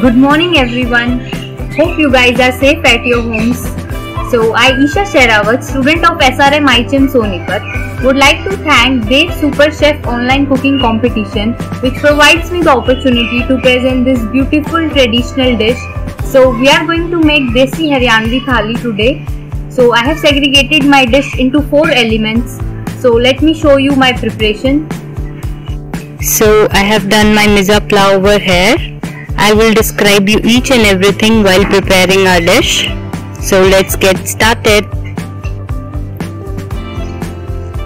Good morning everyone. Hope you guys are safe at your homes. So I, Isha Sherawat, student of SRM ICHM Sonipat, would like to thank Dev Super Chef online cooking competition, which provides me the opportunity to present this beautiful traditional dish. So we are going to make Desi Haryanvi Thali today. So I have segregated my dish into 4 elements. So let me show you my preparation. So I have done my Miza pulao over here. I will describe you each and everything while preparing our dish. So let's get started.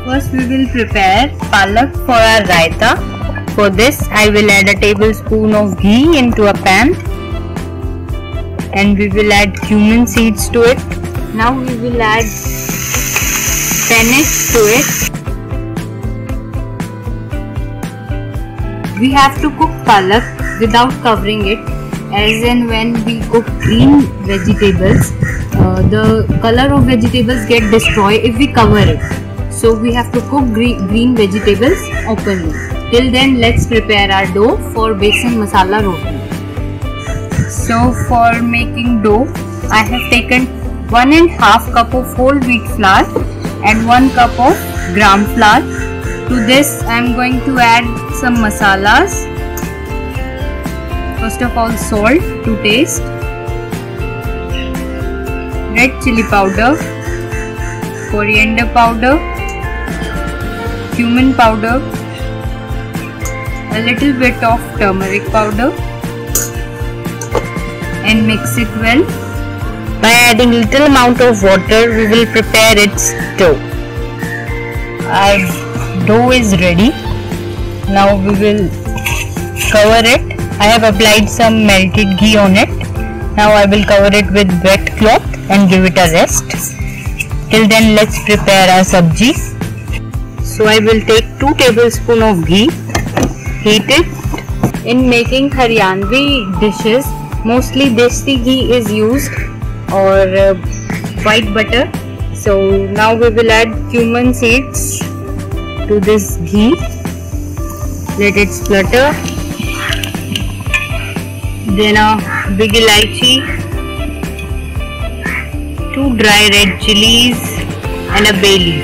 First we will prepare palak for our raita. For this I will add a tablespoon of ghee into a pan. And we will add cumin seeds to it. Now we will add spinach to it. We have to cook palak without covering it, as in when we cook green vegetables, the color of vegetables get destroyed if we cover it. So we have to cook green vegetables openly. Till then, let's prepare our dough for besan masala roti. So for making dough, I have taken 1½ cup of whole wheat flour and 1 cup of gram flour. To this I am going to add some masalas. First of all, salt to taste, red chili powder, coriander powder, cumin powder, a little bit of turmeric powder, and mix it well. By adding little amount of water, we will prepare its dough. Our dough is ready. Now we will cover it. I have applied some melted ghee on it. Now I will cover it with wet cloth and give it a rest. Till then, let's prepare our sabji. So I will take 2 tablespoons of ghee, heat it. In making Haryanvi dishes, mostly desi ghee is used or white butter. So now we will add cumin seeds to this ghee. Let it splutter. Then a big elaichi, 2 dry red chilies and a bay leaf.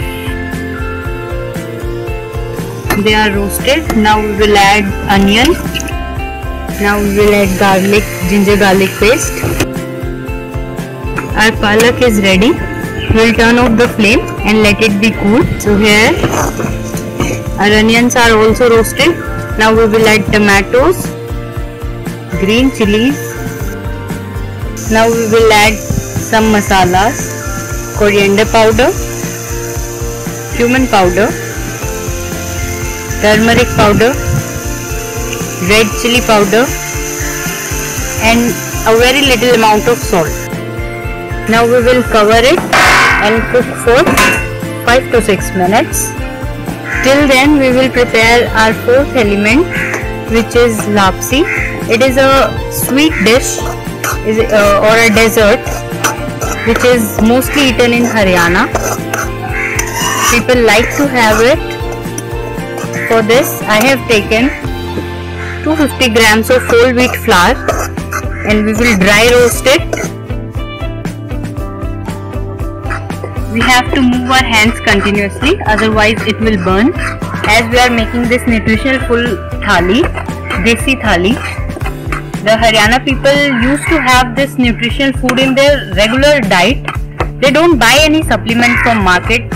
They are roasted. Now we will add onion. Now we will add ginger garlic paste. Our palak is ready. We will turn off the flame and let it be cool. So here our onions are also roasted. Now we will add tomatoes, green chilies. Now we will add some masalas, coriander powder, cumin powder, turmeric powder, red chili powder, and a very little amount of salt. Now we will cover it and cook for 5 to 6 minutes. Till then, we will prepare our 4th element, which is lapsi. It is a sweet dish or a dessert which is mostly eaten in Haryana. People like to have it. For this, I have taken 250 grams of whole wheat flour and we will dry roast it. We have to move our hands continuously, otherwise it will burn. As we are making this nutritional full thali, Desi Thali, the Haryana people used to have this nutritional food in their regular diet. They don't buy any supplements from market.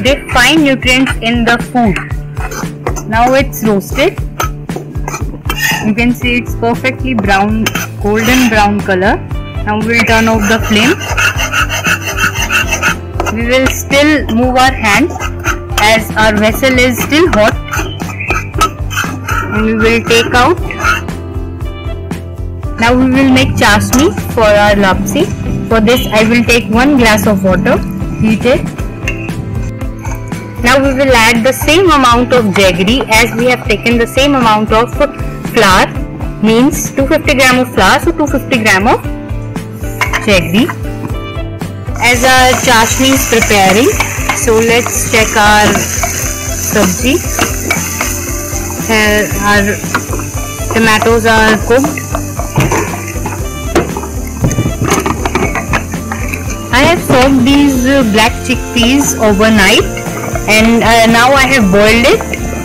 They find nutrients in the food. Now it's roasted. You can see it's perfectly brown, golden brown color. Now we will turn off the flame. We will still move our hands as our vessel is still hot, and we will take out. Now we will make chashni for our lapsi. For this I will take 1 glass of water, heat it. Now we will add the same amount of jaggery as we have taken the same amount of flour, means 250 gram of flour, so 250 gram of jaggery. As our chashni is preparing, so let's check our sabji. Here our tomatoes are cooked. I have soaked these black chickpeas overnight, and now I have boiled it.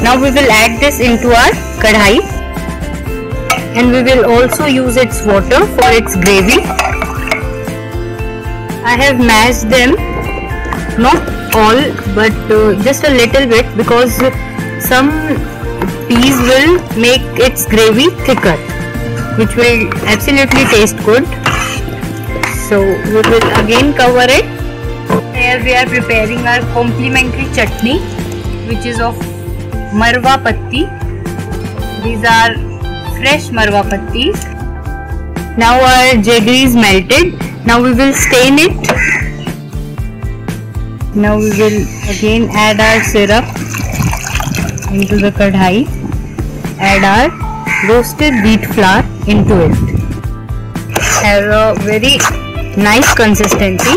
Now we will add this into our kadhai, and we will also use its water for its gravy. I have mashed them, not all but just a little bit, because some peas will make its gravy thicker, which will absolutely taste good. So we will again cover it. Here we are preparing our complimentary chutney, which is of marwa patti. These are fresh marwa pattis. Now our jaggery is melted. Now we will stain it. Now we will again add our syrup into the kadhai. Add our roasted wheat flour into it. Have a very nice consistency.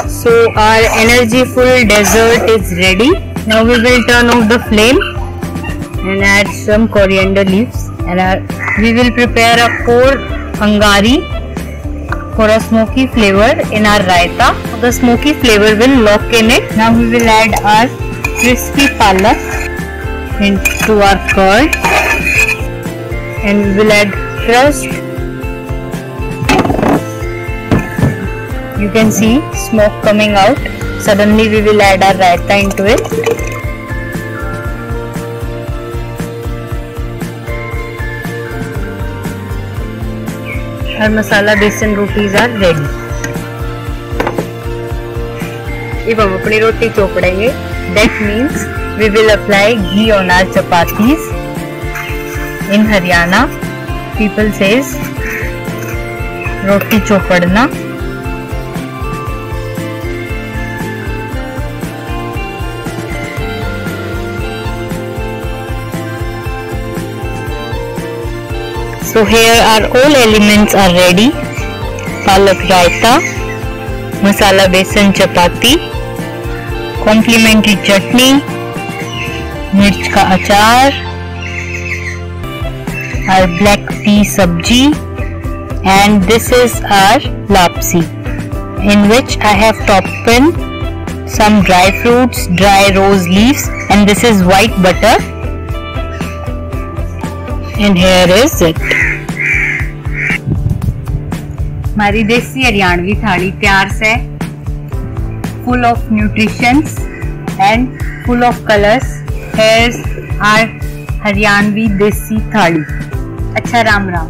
So our energy full dessert is ready. Now we will turn off the flame and add some coriander leaves, and we will prepare a core angari for a smoky flavor in our raita. The smoky flavor will lock in it. Now we will add our crispy palak into our curd, and we will add crushed. You can see smoke coming out. Suddenly we will add our raita into it. Our masala besan rotis are ready. अब हम अपनी रोटी चोपड़ेंगे. That means we will apply ghee on our chapatis. In Haryana, people says roti chopadna. So here are all elements are ready. Palak raita, masala besan chapati, complimentary chutney, mirch ka achar, our black pea sabji, and this is our lapsi, in which I have topped in some dry fruits, dry rose leaves, and this is white butter, and here is it. हमारी देसी हरियाणवी थाली तैयार से, full of nutritions and full of colors. Here's our Haryanvi देसी थाली. अच्छा, राम राम.